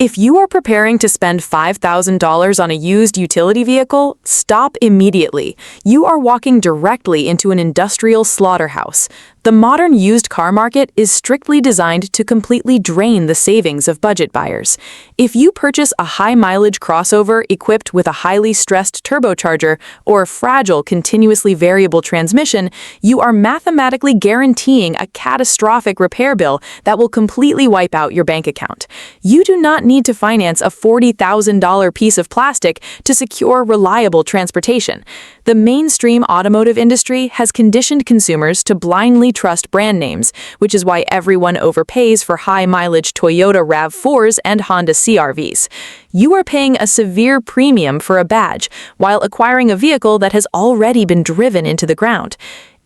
If you are preparing to spend $5,000 on a used utility vehicle, stop immediately. You are walking directly into an industrial slaughterhouse. The modern used car market is strictly designed to completely drain the savings of budget buyers. If you purchase a high-mileage crossover equipped with a highly stressed turbocharger or a fragile, continuously variable transmission, you are mathematically guaranteeing a catastrophic repair bill that will completely wipe out your bank account. You do not need to finance a $40,000 piece of plastic to secure reliable transportation. The mainstream automotive industry has conditioned consumers to blindly trust brand names, which is why everyone overpays for high-mileage Toyota RAV4s and Honda CR-Vs. You are paying a severe premium for a badge while acquiring a vehicle that has already been driven into the ground.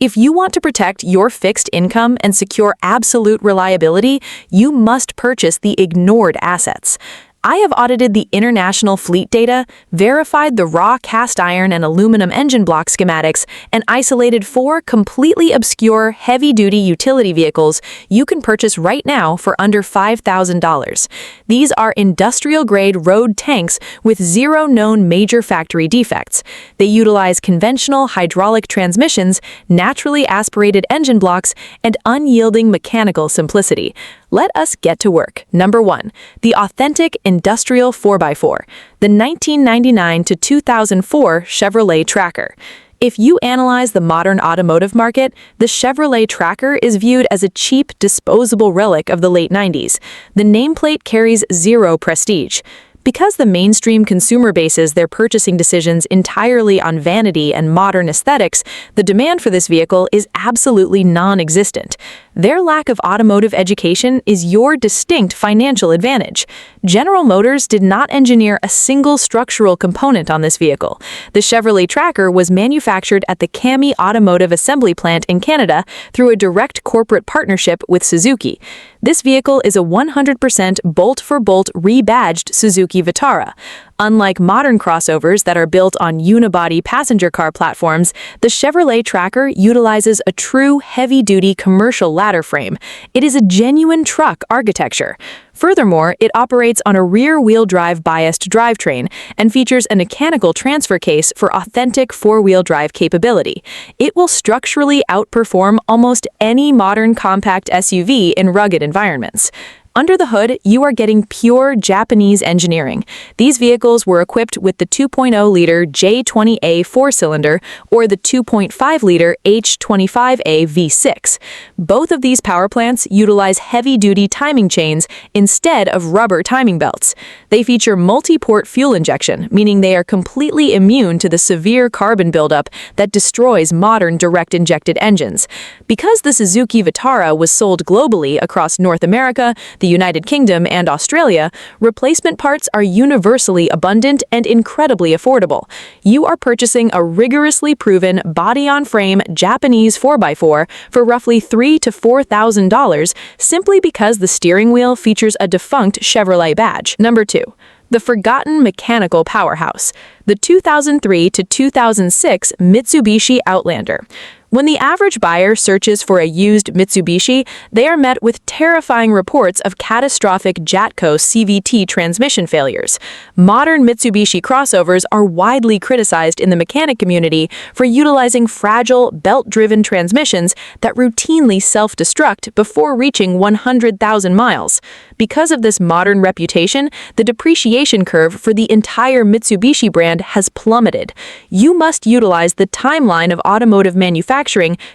If you want to protect your fixed income and secure absolute reliability, you must purchase the ignored assets. I have audited the international fleet data, verified the raw cast iron and aluminum engine block schematics, and isolated 4 completely obscure heavy-duty utility vehicles you can purchase right now for under $5,000. These are industrial-grade road tanks with 0 known major factory defects. They utilize conventional hydraulic transmissions, naturally aspirated engine blocks, and unyielding mechanical simplicity. Let us get to work. Number 1. The authentic industrial 4x4, the 1999 to 2004 Chevrolet Tracker. If you analyze the modern automotive market, the Chevrolet Tracker is viewed as a cheap, disposable relic of the late 90s. The nameplate carries 0 prestige. Because the mainstream consumer bases their purchasing decisions entirely on vanity and modern aesthetics, the demand for this vehicle is absolutely non-existent. Their lack of automotive education is your distinct financial advantage. General Motors did not engineer a single structural component on this vehicle. The Chevrolet Tracker was manufactured at the Cami Automotive Assembly Plant in Canada through a direct corporate partnership with Suzuki. This vehicle is a 100% bolt-for-bolt rebadged Suzuki Vitara. Unlike modern crossovers that are built on unibody passenger car platforms, the Chevrolet Tracker utilizes a true heavy-duty commercial ladder frame. It is a genuine truck architecture. Furthermore, it operates on a rear-wheel drive biased drivetrain and features a mechanical transfer case for authentic four-wheel drive capability. It will structurally outperform almost any modern compact SUV in rugged environments. Under the hood, you are getting pure Japanese engineering. These vehicles were equipped with the 2.0-liter J20A 4-cylinder or the 2.5-liter H25A V6. Both of these power plants utilize heavy-duty timing chains instead of rubber timing belts. They feature multi-port fuel injection, meaning they are completely immune to the severe carbon buildup that destroys modern direct-injected engines. Because the Suzuki Vitara was sold globally across North America, the United Kingdom, and Australia, replacement parts are universally abundant and incredibly affordable. You are purchasing a rigorously proven body-on-frame Japanese 4x4 for roughly $3,000 to $4,000 simply because the steering wheel features a defunct Chevrolet badge. Number 2. The forgotten mechanical powerhouse, the 2003 to 2006 Mitsubishi Outlander. When the average buyer searches for a used Mitsubishi, they are met with terrifying reports of catastrophic Jatco CVT transmission failures. Modern Mitsubishi crossovers are widely criticized in the mechanic community for utilizing fragile, belt-driven transmissions that routinely self-destruct before reaching 100,000 miles. Because of this modern reputation, the depreciation curve for the entire Mitsubishi brand has plummeted. You must utilize the timeline of automotive manufacturing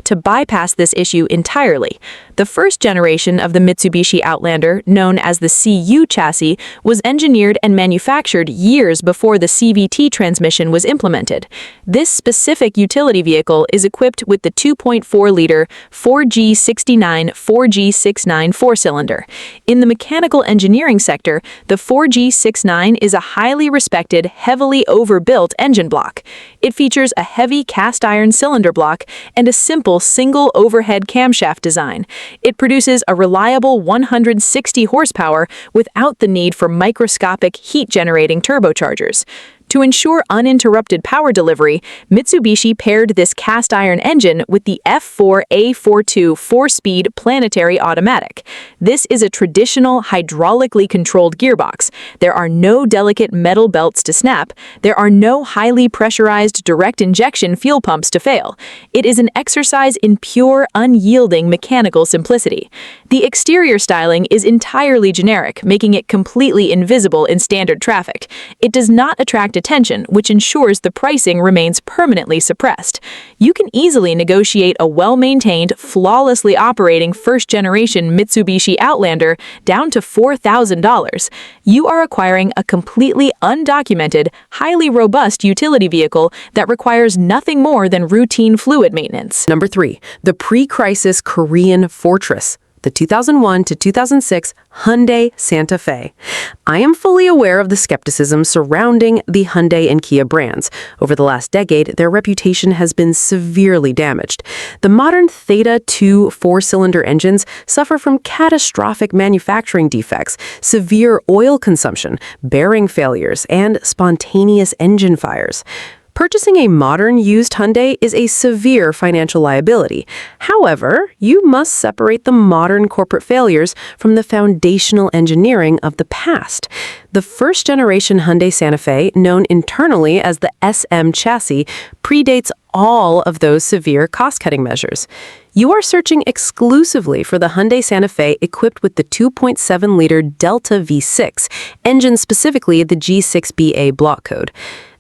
to bypass this issue entirely. The first generation of the Mitsubishi Outlander, known as the CU chassis, was engineered and manufactured years before the CVT transmission was implemented. This specific utility vehicle is equipped with the 2.4-liter 4G69 4G69 4-cylinder. In the mechanical engineering sector, the 4G69 is a highly respected, heavily overbuilt engine block. It features a heavy cast iron cylinder block and a simple single overhead camshaft design. It produces a reliable 160 horsepower without the need for microscopic heat-generating turbochargers. To ensure uninterrupted power delivery, Mitsubishi paired this cast iron engine with the F4A42 4-speed planetary automatic. This is a traditional hydraulically controlled gearbox. There are no delicate metal belts to snap. There are no highly pressurized direct injection fuel pumps to fail. It is an exercise in pure, unyielding mechanical simplicity. The exterior styling is entirely generic, making it completely invisible in standard traffic. It does not attract attention, which ensures the pricing remains permanently suppressed. You can easily negotiate a well-maintained, flawlessly operating first-generation Mitsubishi Outlander down to $4,000. You are acquiring a completely undocumented, highly robust utility vehicle that requires nothing more than routine fluid maintenance. Number 3, the pre-crisis Korean Fortress, the 2001 to 2006 Hyundai Santa Fe. I am fully aware of the skepticism surrounding the Hyundai and Kia brands. Over the last decade, their reputation has been severely damaged. The modern Theta 2 four-cylinder engines suffer from catastrophic manufacturing defects, severe oil consumption, bearing failures, and spontaneous engine fires. Purchasing a modern used Hyundai is a severe financial liability. However, you must separate the modern corporate failures from the foundational engineering of the past. The first-generation Hyundai Santa Fe, known internally as the SM chassis, predates all of those severe cost-cutting measures. You are searching exclusively for the Hyundai Santa Fe equipped with the 2.7-liter Delta V6, engine specifically the G6BA block code.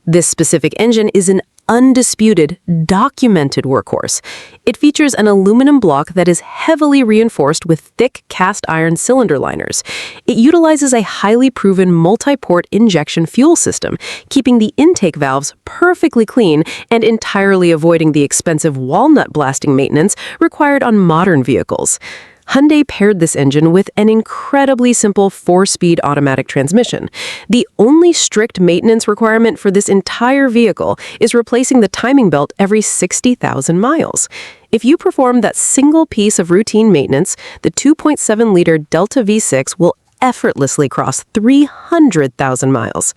This specific engine is an undisputed, documented workhorse. It features an aluminum block that is heavily reinforced with thick cast iron cylinder liners. It utilizes a highly proven multi-port injection fuel system, keeping the intake valves perfectly clean and entirely avoiding the expensive walnut blasting maintenance required on modern vehicles. Hyundai paired this engine with an incredibly simple 4-speed automatic transmission. The only strict maintenance requirement for this entire vehicle is replacing the timing belt every 60,000 miles. If you perform that single piece of routine maintenance, the 2.7-liter Delta V6 will effortlessly cross 300,000 miles.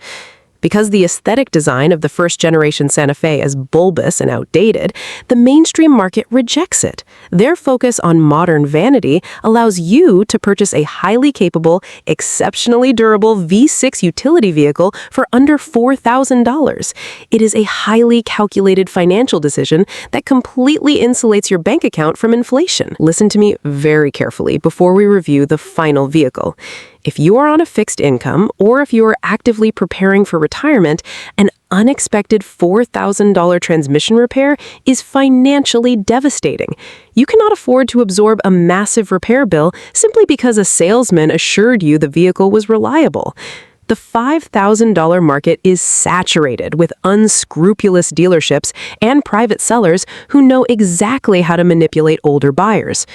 Because the aesthetic design of the first-generation Santa Fe is bulbous and outdated, the mainstream market rejects it. Their focus on modern vanity allows you to purchase a highly capable, exceptionally durable V6 utility vehicle for under $4,000. It is a highly calculated financial decision that completely insulates your bank account from inflation. Listen to me very carefully before we review the final vehicle. If you are on a fixed income, or if you are actively preparing for retirement, an unexpected $4,000 transmission repair is financially devastating. You cannot afford to absorb a massive repair bill simply because a salesman assured you the vehicle was reliable. The $5,000 market is saturated with unscrupulous dealerships and private sellers who know exactly how to manipulate older buyers.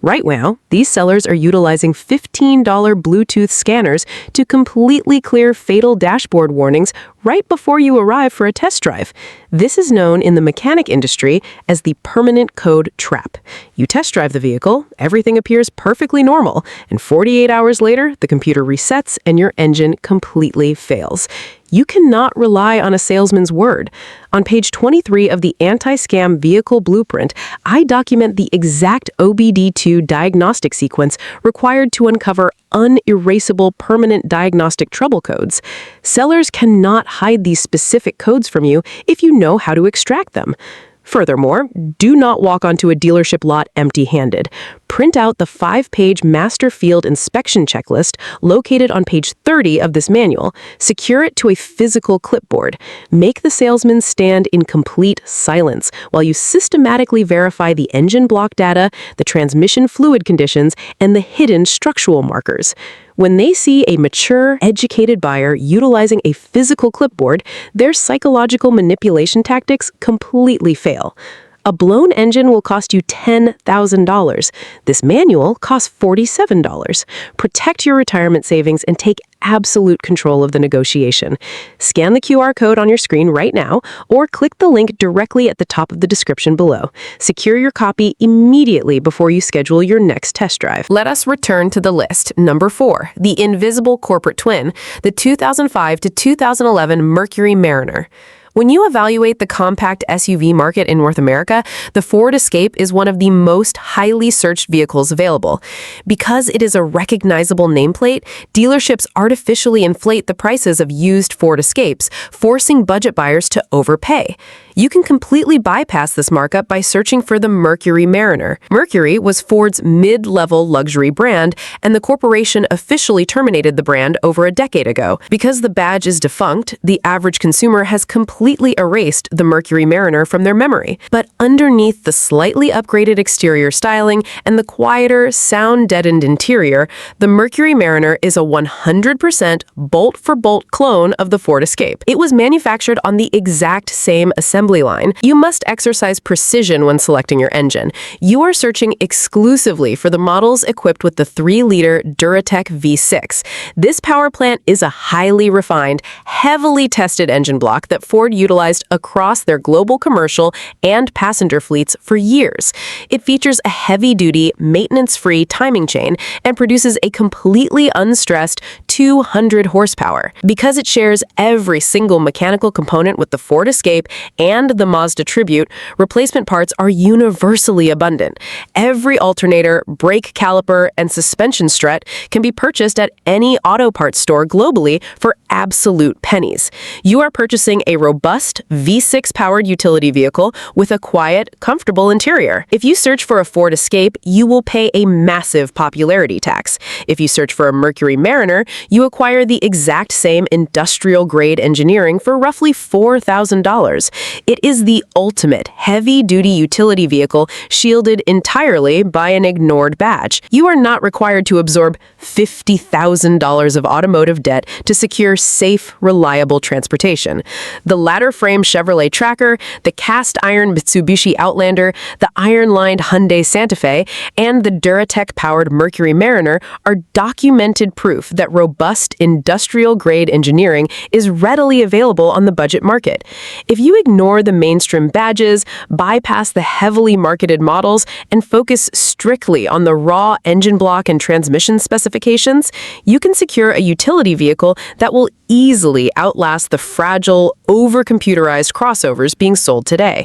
Right now, these sellers are utilizing $15 Bluetooth scanners to completely clear fatal dashboard warnings right before you arrive for a test drive. This is known in the mechanic industry as the permanent code trap. You test drive the vehicle, everything appears perfectly normal, and 48 hours later, the computer resets and your engine completely fails. You cannot rely on a salesman's word. On page 23 of the Anti-Scam Vehicle Blueprint, I document the exact OBD2 diagnostic sequence required to uncover unerasable permanent diagnostic trouble codes. Sellers cannot hide these specific codes from you if you know how to extract them. Furthermore, do not walk onto a dealership lot empty-handed. Print out the 5-page master field inspection checklist located on page 30 of this manual. Secure it to a physical clipboard. Make the salesman stand in complete silence while you systematically verify the engine block data, the transmission fluid conditions, and the hidden structural markers. When they see a mature, educated buyer utilizing a physical clipboard, their psychological manipulation tactics completely fail. A blown engine will cost you $10,000. This manual costs $47. Protect your retirement savings and take absolute control of the negotiation. Scan the QR code on your screen right now or click the link directly at the top of the description below. Secure your copy immediately before you schedule your next test drive. Let us return to the list. Number 4, the invisible corporate twin, the 2005 to 2011 Mercury Mariner. When you evaluate the compact SUV market in North America, the Ford Escape is one of the most highly searched vehicles available. Because it is a recognizable nameplate, dealerships artificially inflate the prices of used Ford Escapes, forcing budget buyers to overpay. You can completely bypass this markup by searching for the Mercury Mariner. Mercury was Ford's mid-level luxury brand, and the corporation officially terminated the brand over a decade ago. Because the badge is defunct, the average consumer has completely erased the Mercury Mariner from their memory. But underneath the slightly upgraded exterior styling and the quieter, sound-deadened interior, the Mercury Mariner is a 100% bolt-for-bolt clone of the Ford Escape. It was manufactured on the exact same assembly line. You must exercise precision when selecting your engine. You are searching exclusively for the models equipped with the 3-liter Duratec V6. This power plant is a highly refined, heavily tested engine block that Ford utilized across their global commercial and passenger fleets for years. It features a heavy-duty, maintenance-free timing chain and produces a completely unstressed 200 horsepower. Because it shares every single mechanical component with the Ford Escape and the Mazda Tribute, replacement parts are universally abundant. Every alternator, brake caliper, and suspension strut can be purchased at any auto parts store globally for absolute pennies. You are purchasing a robust V6-powered utility vehicle with a quiet, comfortable interior. If you search for a Ford Escape, you will pay a massive popularity tax. If you search for a Mercury Mariner, you acquire the exact same industrial-grade engineering for roughly $4,000. It is the ultimate heavy-duty utility vehicle shielded entirely by an ignored badge. You are not required to absorb $50,000 of automotive debt to secure safe, reliable transportation. The ladder-frame Chevrolet Tracker, the cast-iron Mitsubishi Outlander, the iron-lined Hyundai Santa Fe, and the Duratec-powered Mercury Mariner are documented proof that robust industrial-grade engineering is readily available on the budget market. If you ignore the mainstream badges, bypass the heavily marketed models, and focus strictly on the raw engine block and transmission specifications, you can secure a utility vehicle that will easily outlast the fragile, over-computerized crossovers being sold today.